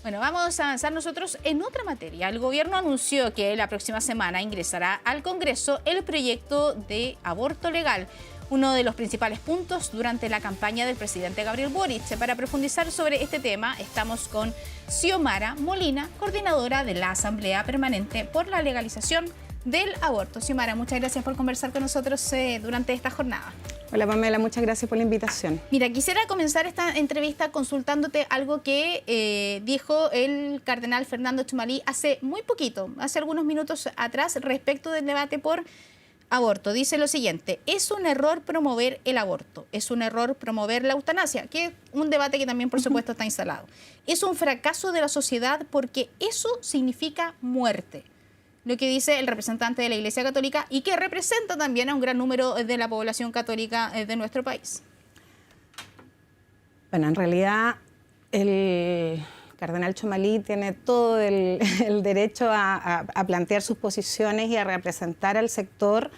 Bueno, vamos a avanzar nosotros en otra materia. El gobierno anunció que la próxima semana ingresará al Congreso el proyecto de aborto legal, uno de los principales puntos durante la campaña del presidente Gabriel Boric. Para profundizar sobre este tema, estamos con Xiomara Molina, coordinadora de la Asamblea Permanente por la Legalización del Aborto. Xiomara, muchas gracias por conversar con nosotros durante esta jornada. Hola Pamela, muchas gracias por la invitación. Mira, quisiera comenzar esta entrevista consultándote algo que dijo el cardenal Fernando Chumalí hace muy poquito, hace algunos minutos atrás, respecto del debate por aborto. Dice lo siguiente: es un error promover el aborto, es un error promover la eutanasia, que es un debate que también por supuesto está instalado. Es un fracaso de la sociedad porque eso significa muerte. Lo que dice el representante de la Iglesia Católica y que representa también a un gran número de la población católica de nuestro país. Bueno, en realidad el cardenal Chumalí tiene todo el derecho a plantear sus posiciones y a representar al sector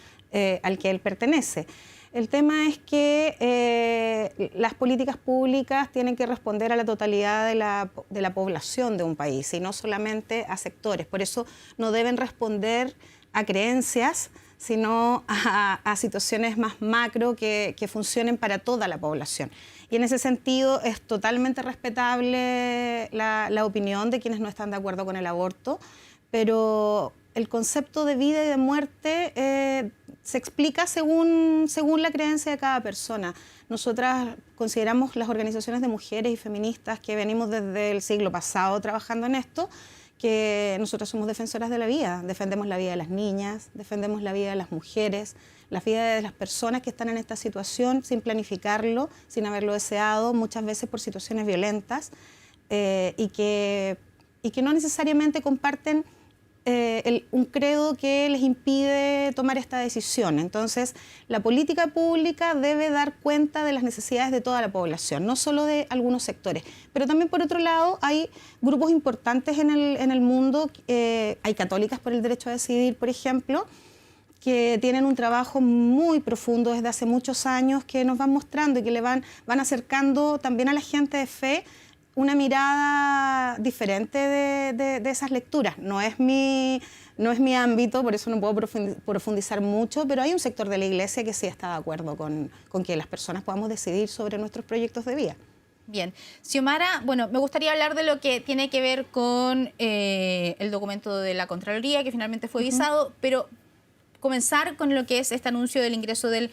al que él pertenece. El tema es que las políticas públicas tienen que responder a la totalidad de la población de un país y no solamente a sectores. Por eso no deben responder a creencias, sino a situaciones más macro que funcionen para toda la población. Y en ese sentido es totalmente respetable la opinión de quienes no están de acuerdo con el aborto, pero el concepto de vida y de muerte se explica según la creencia de cada persona. Nosotras consideramos, las organizaciones de mujeres y feministas que venimos desde el siglo pasado trabajando en esto, que nosotras somos defensoras de la vida. Defendemos la vida de las niñas, defendemos la vida de las mujeres, la vida de las personas que están en esta situación sin planificarlo, sin haberlo deseado, muchas veces por situaciones violentas, y que no necesariamente comparten un credo que les impide tomar esta decisión. Entonces, la política pública debe dar cuenta de las necesidades de toda la población, no solo de algunos sectores. Pero también, por otro lado, hay grupos importantes en el mundo, hay católicas por el derecho a decidir, por ejemplo, que tienen un trabajo muy profundo desde hace muchos años, que nos van mostrando y que le van acercando también a la gente de fe una mirada diferente de esas lecturas. No es mi ámbito, por eso no puedo profundizar mucho, pero hay un sector de la Iglesia que sí está de acuerdo con que las personas podamos decidir sobre nuestros proyectos de vida. Bien. Xiomara, bueno, me gustaría hablar de lo que tiene que ver con el documento de la Contraloría, que finalmente fue visado, pero comenzar con lo que es este anuncio del ingreso del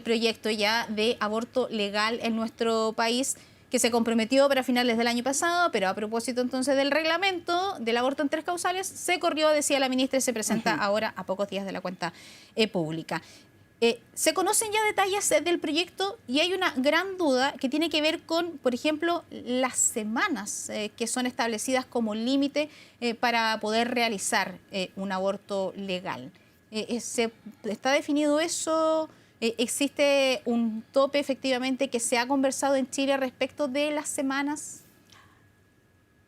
proyecto ya de aborto legal en nuestro país, que se comprometió para finales del año pasado, pero a propósito entonces del reglamento del aborto en 3 causales, se corrió, decía la ministra, y se presenta ahora a pocos días de la cuenta pública. Se conocen ya detalles del proyecto y hay una gran duda que tiene que ver con, por ejemplo, las semanas que son establecidas como límite para poder realizar un aborto legal. ¿Está definido eso? ¿Existe un tope efectivamente que se ha conversado en Chile respecto de las semanas?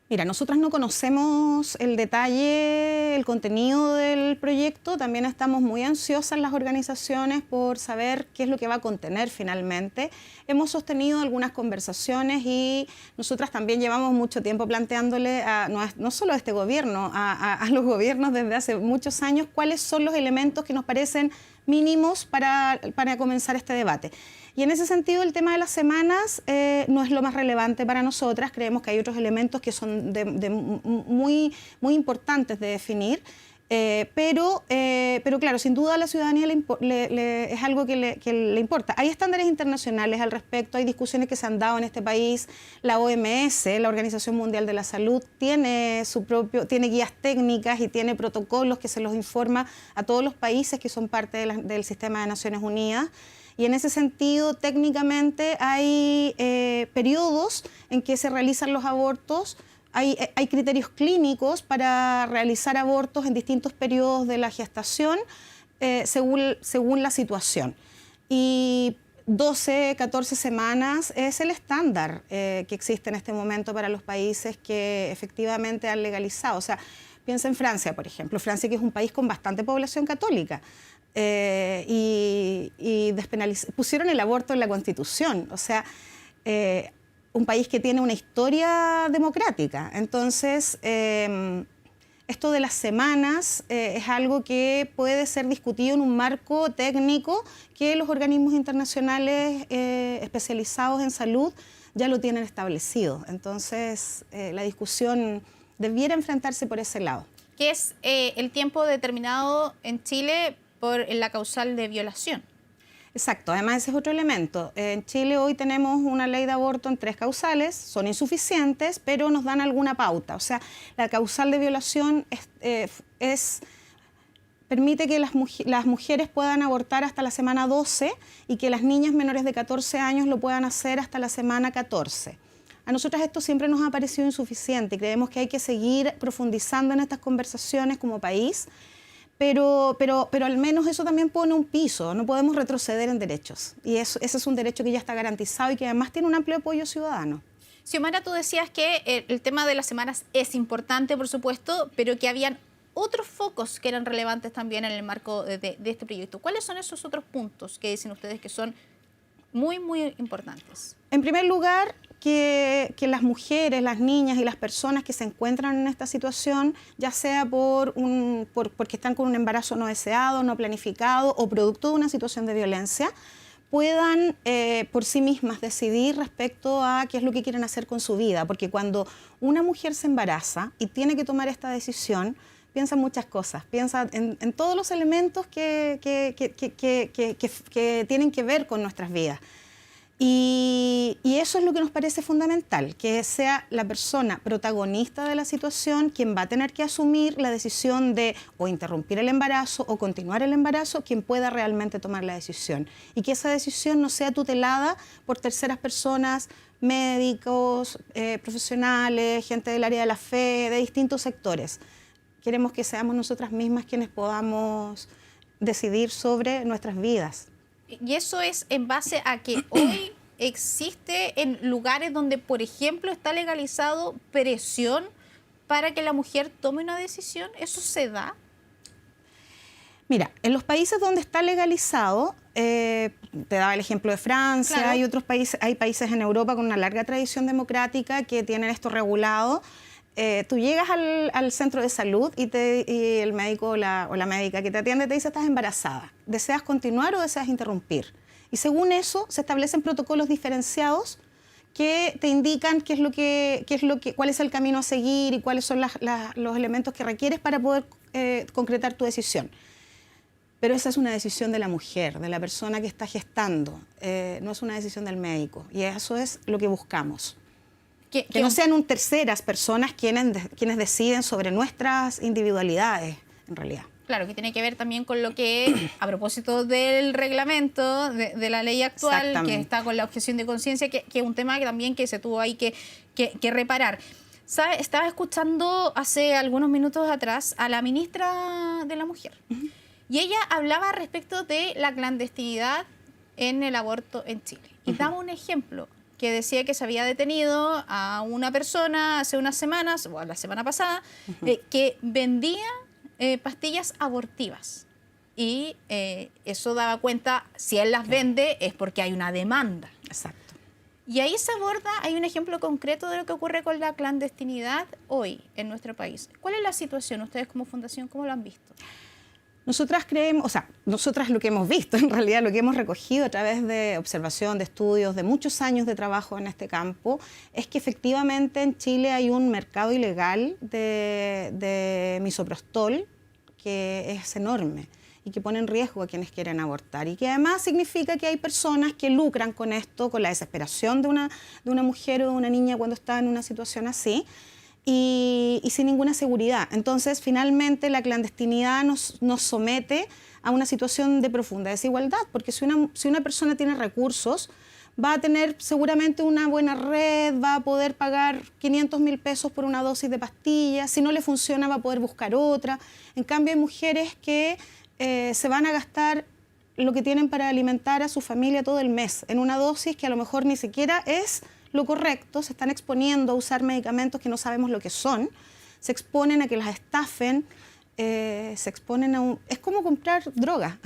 Mira, nosotras no conocemos el detalle, el contenido del proyecto. También estamos muy ansiosas las organizaciones por saber qué es lo que va a contener finalmente. Hemos sostenido algunas conversaciones y nosotras también llevamos mucho tiempo planteándole, no solo a este gobierno, a los gobiernos desde hace muchos años, cuáles son los elementos que nos parecen mínimos para comenzar este debate. Y en ese sentido el tema de las semanas no es lo más relevante para nosotras. Creemos que hay otros elementos que son muy importantes de definir, pero claro, sin duda a la ciudadanía es algo que le importa. Hay estándares internacionales al respecto, hay discusiones que se han dado en este país. La OMS, la Organización Mundial de la Salud, tiene guías técnicas y tiene protocolos que se los informa a todos los países que son parte del sistema de Naciones Unidas. Y en ese sentido, técnicamente, hay periodos en que se realizan los abortos, hay criterios clínicos para realizar abortos en distintos periodos de la gestación, según la situación. Y 12, 14 semanas es el estándar que existe en este momento para los países que efectivamente han legalizado. O sea, piensa en Francia, por ejemplo. Francia, que es un país con bastante población católica. Pusieron el aborto en la Constitución. O sea, un país que tiene una historia democrática. Entonces, esto de las semanas es algo que puede ser discutido en un marco técnico que los organismos internacionales especializados en salud ya lo tienen establecido. Entonces, la discusión debiera enfrentarse por ese lado. ¿Qué es el tiempo determinado en Chile por la causal de violación? Exacto, además ese es otro elemento. En Chile hoy tenemos una ley de aborto en 3 causales, son insuficientes, pero nos dan alguna pauta. O sea, la causal de violación permite que las mujeres puedan abortar hasta la semana 12 y que las niñas menores de 14 años lo puedan hacer hasta la semana 14. A nosotras esto siempre nos ha parecido insuficiente y creemos que hay que seguir profundizando en estas conversaciones como país. Pero al menos eso también pone un piso, no podemos retroceder en derechos. Y ese es un derecho que ya está garantizado y que además tiene un amplio apoyo ciudadano. Xiomara, tú decías que el tema de las semanas es importante, por supuesto, pero que habían otros focos que eran relevantes también en el marco de este proyecto. ¿Cuáles son esos otros puntos que dicen ustedes que son muy, muy importantes? En primer lugar, que las mujeres, las niñas y las personas que se encuentran en esta situación, ya sea porque están con un embarazo no deseado, no planificado o producto de una situación de violencia, puedan por sí mismas decidir respecto a qué es lo que quieren hacer con su vida. Porque cuando una mujer se embaraza y tiene que tomar esta decisión, piensa en muchas cosas, piensa en todos los elementos que tienen que ver con nuestras vidas. Y eso es lo que nos parece fundamental, que sea la persona protagonista de la situación quien va a tener que asumir la decisión de o interrumpir el embarazo o continuar el embarazo, quien pueda realmente tomar la decisión. Y que esa decisión no sea tutelada por terceras personas, médicos, profesionales, gente del área de la fe, de distintos sectores. Queremos que seamos nosotras mismas quienes podamos decidir sobre nuestras vidas. Y eso es en base a que hoy existe en lugares donde, por ejemplo, está legalizado presión para que la mujer tome una decisión. ¿Eso se da? Mira, en los países donde está legalizado, te daba el ejemplo de Francia, claro. Hay países en Europa con una larga tradición democrática que tienen esto regulado. Tú llegas al centro de salud y el médico o la médica que te atiende te dice: estás embarazada, ¿deseas continuar o deseas interrumpir? Y según eso se establecen protocolos diferenciados que te indican cuál es el camino a seguir y cuáles son los elementos que requieres para poder concretar tu decisión. Pero esa es una decisión de la mujer, de la persona que está gestando, no es una decisión del médico, y eso es lo que buscamos. Que no sean terceras personas quienes deciden sobre nuestras individualidades, en realidad. Claro, que tiene que ver también con lo que, a propósito del reglamento, de la ley actual, que está con la objeción de conciencia, que es un tema que también se tuvo ahí que reparar. ¿Sabe? Estaba escuchando hace algunos minutos atrás a la ministra de la Mujer, y ella hablaba respecto de la clandestinidad en el aborto en Chile. Y daba un ejemplo, que decía que se había detenido a una persona hace unas semanas, o la semana pasada, que vendía pastillas abortivas. Y eso daba cuenta, si él las vende es porque hay una demanda. Exacto. Y ahí se aborda, hay un ejemplo concreto de lo que ocurre con la clandestinidad hoy en nuestro país. ¿Cuál es la situación? Ustedes como fundación, ¿cómo lo han visto? Nosotras creemos, nosotras lo que hemos visto, en realidad lo que hemos recogido a través de observación, de estudios, de muchos años de trabajo en este campo, es que efectivamente en Chile hay un mercado ilegal de misoprostol que es enorme y que pone en riesgo a quienes quieren abortar, y que además significa que hay personas que lucran con esto, con la desesperación de una mujer o de una niña cuando está en una situación así, y sin ninguna seguridad. Entonces, finalmente, la clandestinidad nos somete a una situación de profunda desigualdad, porque si una persona tiene recursos, va a tener seguramente una buena red, va a poder pagar 500.000 pesos por una dosis de pastillas, si no le funciona va a poder buscar otra. En cambio, hay mujeres que se van a gastar lo que tienen para alimentar a su familia todo el mes, en una dosis que a lo mejor ni siquiera es lo correcto, se están exponiendo a usar medicamentos que no sabemos lo que son, se exponen a que las estafen, se exponen a es como comprar droga.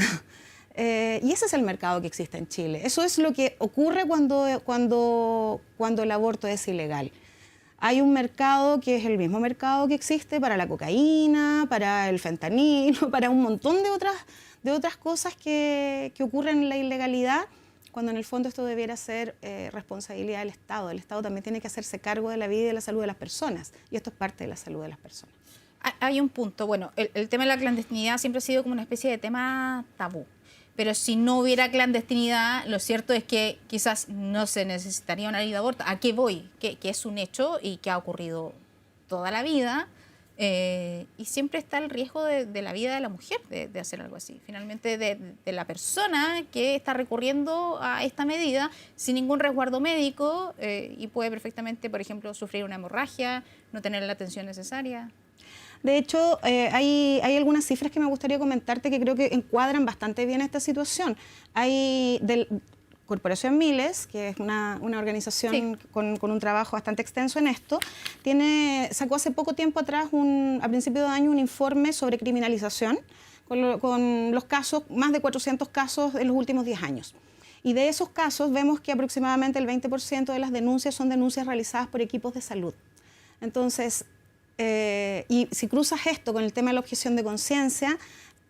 Y ese es el mercado que existe en Chile. Eso es lo que ocurre cuando el aborto es ilegal. Hay un mercado que es el mismo mercado que existe para la cocaína, para el fentanilo, para un montón de otras cosas que ocurren en la ilegalidad, cuando en el fondo esto debiera ser responsabilidad del Estado. El Estado también tiene que hacerse cargo de la vida y de la salud de las personas, y esto es parte de la salud de las personas. Hay un punto, bueno, el tema de la clandestinidad siempre ha sido como una especie de tema tabú. Pero si no hubiera clandestinidad, lo cierto es que quizás no se necesitaría una ley de aborto. ¿A qué voy? Que es un hecho y que ha ocurrido toda la vida. Y siempre está el riesgo de la vida de la mujer de hacer algo así. Finalmente, de la persona que está recurriendo a esta medida sin ningún resguardo médico y puede perfectamente, por ejemplo, sufrir una hemorragia, no tener la atención necesaria. De hecho, hay algunas cifras que me gustaría comentarte que creo que encuadran bastante bien esta situación. Hay Corporación Miles, que es una organización con un trabajo bastante extenso en esto, sacó hace poco tiempo atrás, a principio de año, un informe sobre criminalización con los casos, más de 400 casos en los últimos 10 años. Y de esos casos vemos que aproximadamente el 20% de las denuncias son denuncias realizadas por equipos de salud. Entonces, y si cruzas esto con el tema de la objeción de conciencia,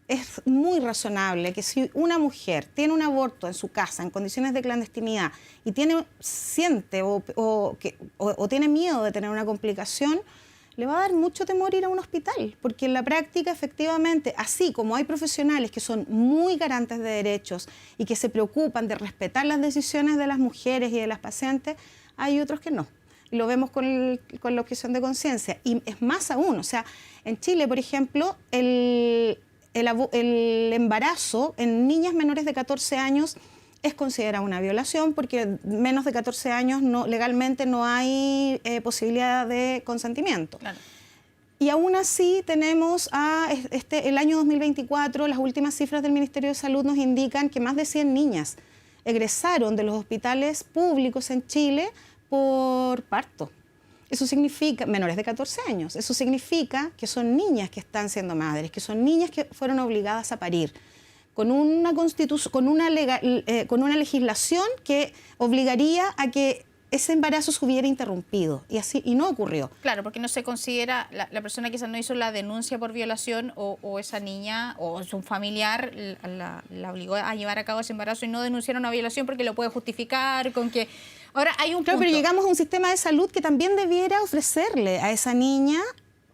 es muy razonable que si una mujer tiene un aborto en su casa en condiciones de clandestinidad y siente o tiene miedo de tener una complicación, le va a dar mucho temor ir a un hospital, porque en la práctica efectivamente, así como hay profesionales que son muy garantes de derechos y que se preocupan de respetar las decisiones de las mujeres y de las pacientes, hay otros que no. Lo vemos con la objeción de conciencia. Y es más aún, o sea, en Chile, por ejemplo, el embarazo en niñas menores de 14 años es considerado una violación porque menos de 14 años legalmente no hay posibilidad de consentimiento. Claro. Y aún así tenemos el año 2024, las últimas cifras del Ministerio de Salud nos indican que más de 100 niñas egresaron de los hospitales públicos en Chile por parto. Eso significa, menores de 14 años, eso significa que son niñas que están siendo madres, que son niñas que fueron obligadas a parir, con una legislación que obligaría a que ese embarazo se hubiera interrumpido, y no ocurrió. Claro, porque no se considera, la persona quizás no hizo la denuncia por violación o esa niña o su familiar la obligó a llevar a cabo ese embarazo y no denunciaron una violación porque lo puede justificar con que... Ahora hay un punto. Pero llegamos a un sistema de salud que también debiera ofrecerle a esa niña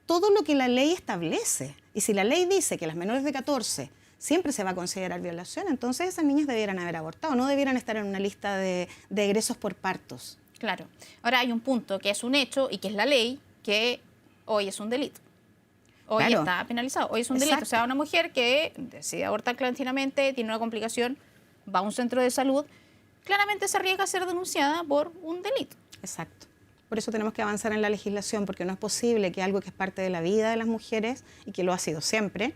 todo lo que la ley establece. Y si la ley dice que las menores de 14 siempre se va a considerar violación, entonces esas niñas debieran haber abortado, no debieran estar en una lista de egresos por partos. Claro. Ahora hay un punto que es un hecho y que es la ley, que hoy es un delito. Hoy está penalizado, hoy es un delito. O sea, una mujer que decide abortar clandestinamente, tiene una complicación, va a un centro de salud, claramente se arriesga a ser denunciada por un delito. Exacto. Por eso tenemos que avanzar en la legislación, porque no es posible que algo que es parte de la vida de las mujeres, y que lo ha sido siempre,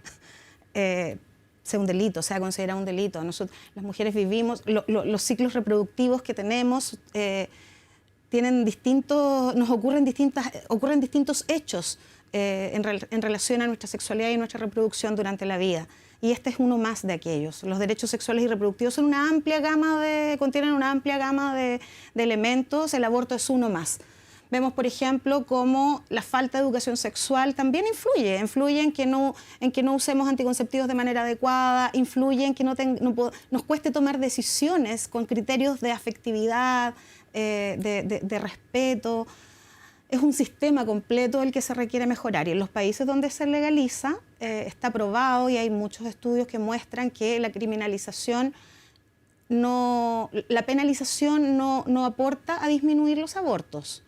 sea un delito, sea considerado un delito. Nosotros, las mujeres vivimos, los ciclos reproductivos que tenemos ocurren distintos hechos en relación a nuestra sexualidad y nuestra reproducción durante la vida. Y este es uno más de aquellos. Los derechos sexuales y reproductivos son contienen una amplia gama de elementos. El aborto es uno más. Vemos, por ejemplo, cómo la falta de educación sexual también influye en que no usemos anticonceptivos de manera adecuada, influye en que nos cueste tomar decisiones con criterios de afectividad, de respeto. Es un sistema completo el que se requiere mejorar, y en los países donde se legaliza está probado, y hay muchos estudios que muestran que la penalización no aporta a disminuir los abortos.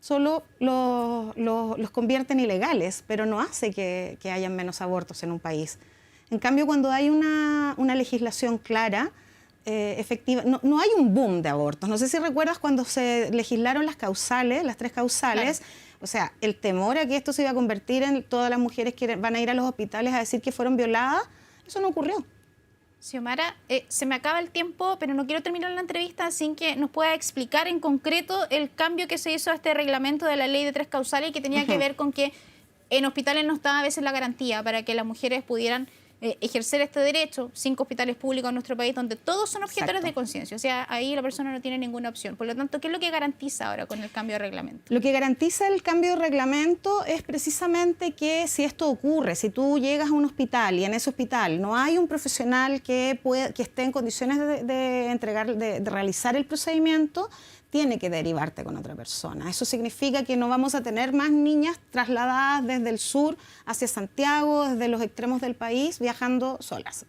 Solo los convierte en ilegales, pero no hace que hayan menos abortos en un país. En cambio, cuando hay una legislación clara, efectiva, no hay un boom de abortos. No sé si recuerdas cuando se legislaron las tres causales, claro. O sea, el temor a que esto se iba a convertir en todas las mujeres que van a ir a los hospitales a decir que fueron violadas, eso no ocurrió. Xiomara, se me acaba el tiempo, pero no quiero terminar la entrevista sin que nos pueda explicar en concreto el cambio que se hizo a este reglamento de la ley de tres causales, y que tenía que ver con que en hospitales no estaba a veces la garantía para que las mujeres pudieran ejercer este derecho, 5 hospitales públicos en nuestro país donde todos son objetores Exacto. de conciencia. O sea, ahí la persona no tiene ninguna opción. Por lo tanto, ¿qué es lo que garantiza ahora con el cambio de reglamento? Lo que garantiza el cambio de reglamento es precisamente que si esto ocurre, si tú llegas a un hospital y en ese hospital no hay un profesional que esté en condiciones de realizar el procedimiento, tiene que derivarte con otra persona. Eso significa que no vamos a tener más niñas trasladadas desde el sur hacia Santiago, desde los extremos del país, viajando solas.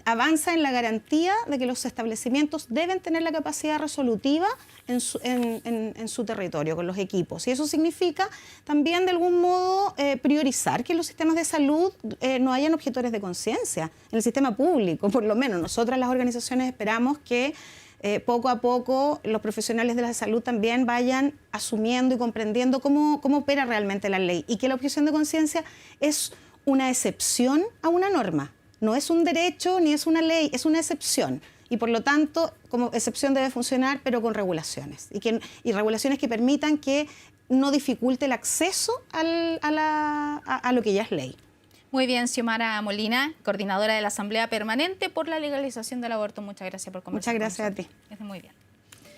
Avanza en la garantía de que los establecimientos deben tener la capacidad resolutiva en su territorio, con los equipos. Y eso significa también, de algún modo, priorizar que en los sistemas de salud no hayan objetores de conciencia. En el sistema público, por lo menos, nosotras las organizaciones esperamos que poco a poco los profesionales de la salud también vayan asumiendo y comprendiendo cómo opera realmente la ley y que la objeción de conciencia es una excepción a una norma. No es un derecho ni es una ley, es una excepción. Y por lo tanto, como excepción debe funcionar, pero con regulaciones. Y regulaciones que permitan que no dificulte el acceso a lo que ya es ley. Muy bien, Xiomara Molina, coordinadora de la Asamblea Permanente por la Legalización del Aborto. Muchas gracias por conversar. Muchas gracias a ti. Que esté muy bien.